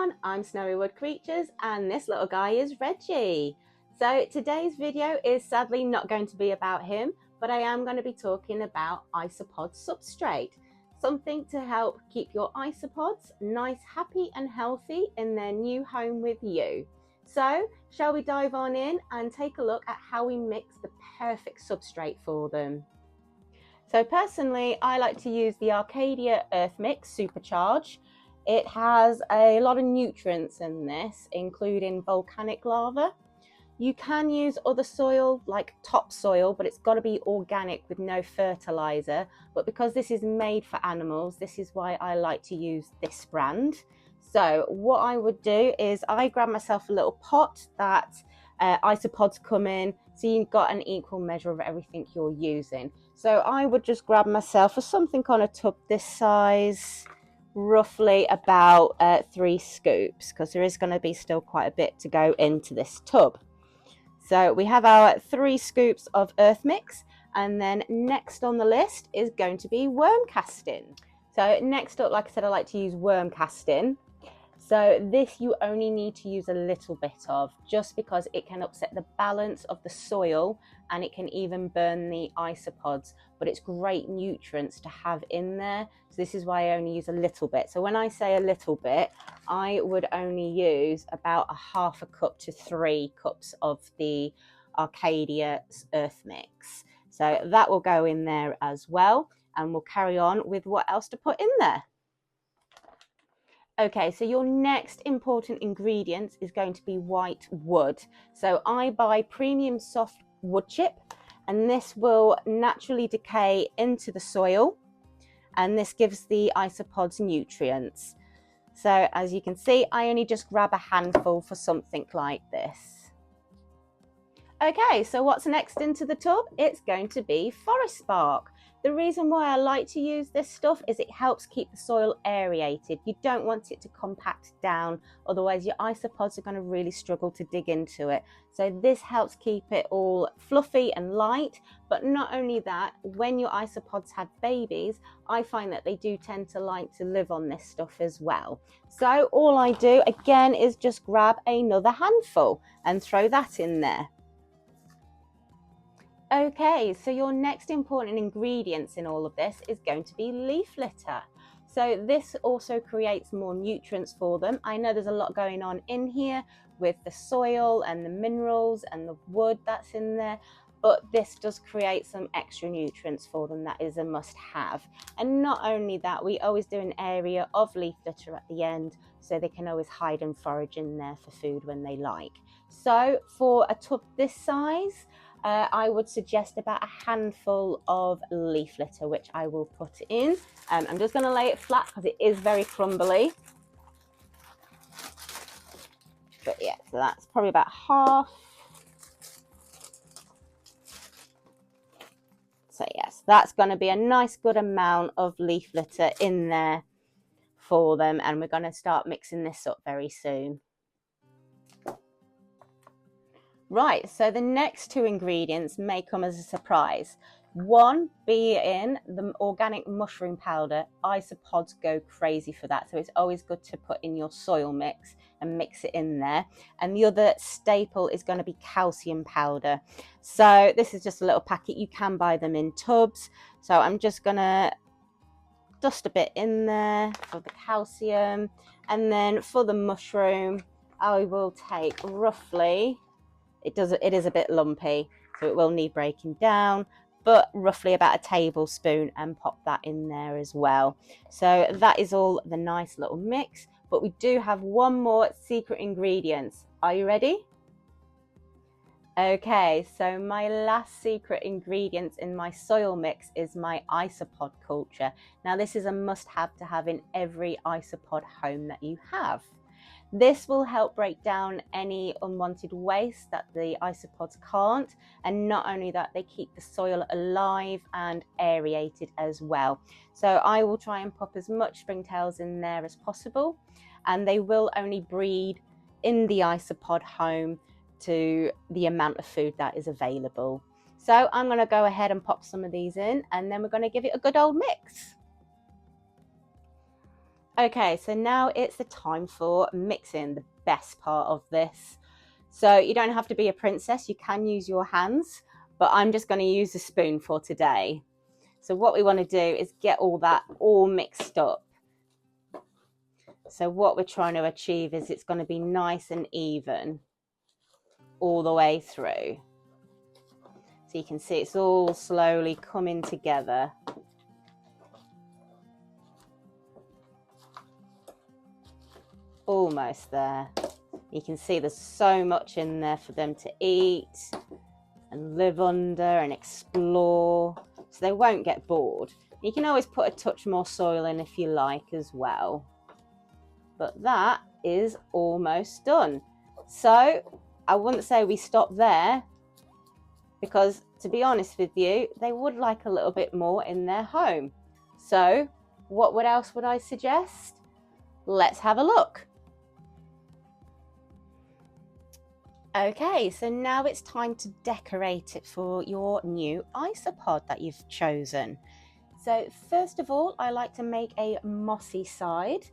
everyone, I'm Snowy Wood Creatures and this little guy is Reggie. So today's video is sadly not going to be about him, but I am going to be talking about isopod substrate, something to help keep your isopods nice, happy and healthy in their new home with you. So shall we dive on in and take a look at how we mix the perfect substrate for them? So personally, I like to use the Arcadia Earth Mix Supercharge. It has a lot of nutrients in this, including volcanic lava. You can use other soil like topsoil, but it's got to be organic with no fertilizer. But because this is made for animals, this is why I like to use this brand. So what I would do is I grab myself a little pot that isopods come in, so you've got an equal measure of everything you're using. So I would just grab myself for something on a tub this size, roughly about 3 scoops, because there is going to be still quite a bit to go into this tub. So we have our 3 scoops of earth mix, and then next on the list is going to be worm casting. So next up, like I said, I like to use worm casting. So this you only need to use a little bit of, just because it can upset the balance of the soil and it can even burn the isopods, but it's great nutrients to have in there. So this is why I only use a little bit. So when I say a little bit, I would only use about a half a cup to 3 cups of the Arcadia Earth Mix. So that will go in there as well, and we'll carry on with what else to put in there. Okay, so your next important ingredient is going to be white wood. So I buy premium soft wood chip, and this will naturally decay into the soil, and this gives the isopods nutrients. So as you can see, I only just grab a handful for something like this. Okay, so what's next into the tub? It's going to be forest bark. The reason why I like to use this stuff is it helps keep the soil aerated. You don't want it to compact down, otherwise your isopods are going to really struggle to dig into it. So this helps keep it all fluffy and light. But not only that, when your isopods have babies, I find that they do tend to like to live on this stuff as well. So all I do again is just grab another handful and throw that in there. Okay, so your next important ingredients in all of this is going to be leaf litter. So this also creates more nutrients for them. I know there's a lot going on in here with the soil and the minerals and the wood that's in there, but this does create some extra nutrients for them. That is a must have. And not only that, we always do an area of leaf litter at the end, so they can always hide and forage in there for food when they like. So for a tub this size, I would suggest about a handful of leaf litter, which I will put in. I'm just going to lay it flat because it is very crumbly. But yeah, so that's probably about half. So yes, that's going to be a nice good amount of leaf litter in there for them, and we're going to start mixing this up very soon. Right, so the next 2 ingredients may come as a surprise. One being the organic mushroom powder. Isopods go crazy for that, so it's always good to put in your soil mix and mix it in there. And the other staple is going to be calcium powder. So this is just a little packet. You can buy them in tubs. So I'm just going to dust a bit in there for the calcium, and then for the mushroom, I will take roughly, it is a bit lumpy, so it will need breaking down, but roughly about a tablespoon, and pop that in there as well. So that is all the nice little mix, but we do have one more secret ingredient. Are you ready? Okay, so my last secret ingredient in my soil mix is my isopod culture. Now this is a must-have to have in every isopod home that you have. This will help break down any unwanted waste that the isopods can't, and not only that, they keep the soil alive and aerated as well. So I will try and pop as much springtails in there as possible, and they will only breed in the isopod home to the amount of food that is available. So I'm going to go ahead and pop some of these in, and then we're going to give it a good old mix. Okay, so now it's the time for mixing, the best part of this. So you don't have to be a princess, you can use your hands, but I'm just going to use a spoon for today. So what we want to do is get all that all mixed up. So what we're trying to achieve is it's going to be nice and even all the way through. So you can see it's all slowly coming together. Almost there. You can see there's so much in there for them to eat and live under and explore, so they won't get bored. You can always put a touch more soil in if you like as well. But that is almost done. So I wouldn't say we stop there, because to be honest with you, they would like a little bit more in their home. So what else would I suggest? Let's have a look. Okay, so now it's time to decorate it for your new isopod that you've chosen. So first of all, I like to make a mossy side,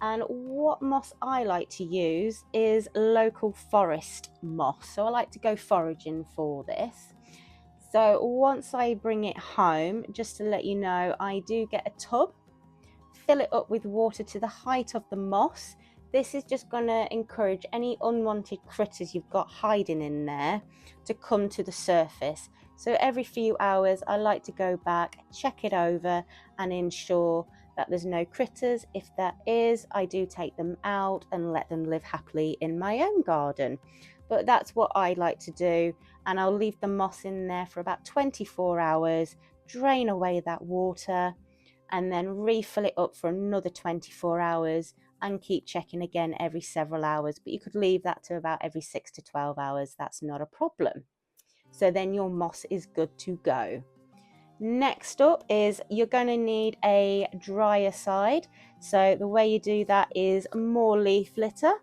and what moss I like to use is local forest moss. So I like to go foraging for this. So once I bring it home, just to let you know, I do get a tub, fill it up with water to the height of the moss. This is just going to encourage any unwanted critters you've got hiding in there to come to the surface. So every few hours I like to go back, check it over and ensure that there's no critters. If there is, I do take them out and let them live happily in my own garden. But that's what I like to do, and I'll leave the moss in there for about 24 hours, drain away that water, and then refill it up for another 24 hours and keep checking again every several hours. But you could leave that to about every 6 to 12 hours. That's not a problem. So then your moss is good to go. Next up is you're going to need a drier side. So the way you do that is more leaf litter.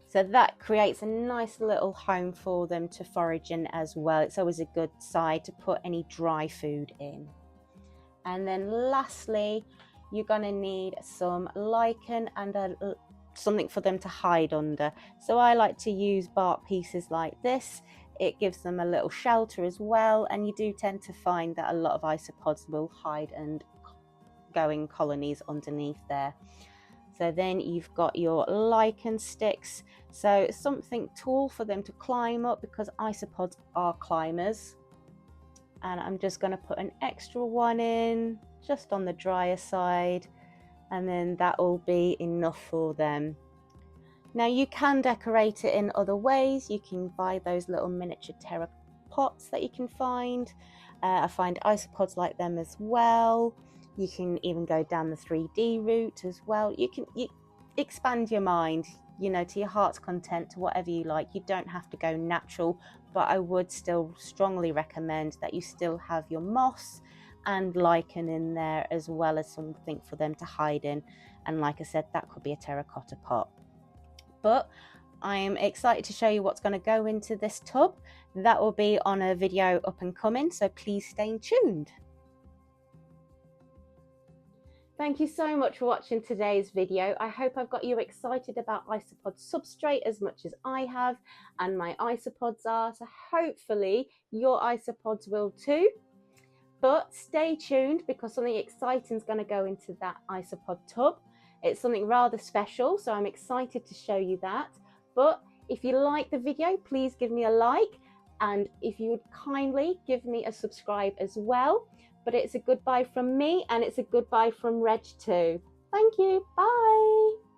So that creates a nice little home for them to forage in as well. It's always a good side to put any dry food in. And then lastly, you're going to need some lichen and something for them to hide under. So I like to use bark pieces like this. It gives them a little shelter as well, and you do tend to find that a lot of isopods will hide and go in colonies underneath there. So then you've got your lichen sticks, so something tall for them to climb up, because isopods are climbers. And I'm just going to put an extra one in just on the drier side, and then that will be enough for them. Now you can decorate it in other ways. You can buy those little miniature terra pots that you can find. I find isopods like them as well. You can even go down the 3D route as well. You expand your mind, you know, to your heart's content, to whatever you like. You don't have to go natural, but I would still strongly recommend that you still have your moss and lichen in there, as well as something for them to hide in. And like I said, that could be a terracotta pot. But I am excited to show you what's going to go into this tub. That will be on a video up and coming, so please stay tuned. Thank you so much for watching today's video. I hope I've got you excited about isopod substrate as much as I have and my isopods are. So hopefully your isopods will too. But stay tuned, because something exciting is going to go into that isopod tub. It's something rather special, so I'm excited to show you that. But if you like the video, please give me a like. And if you would kindly give me a subscribe as well. But it's a goodbye from me, and it's a goodbye from Reg too. Thank you. Bye.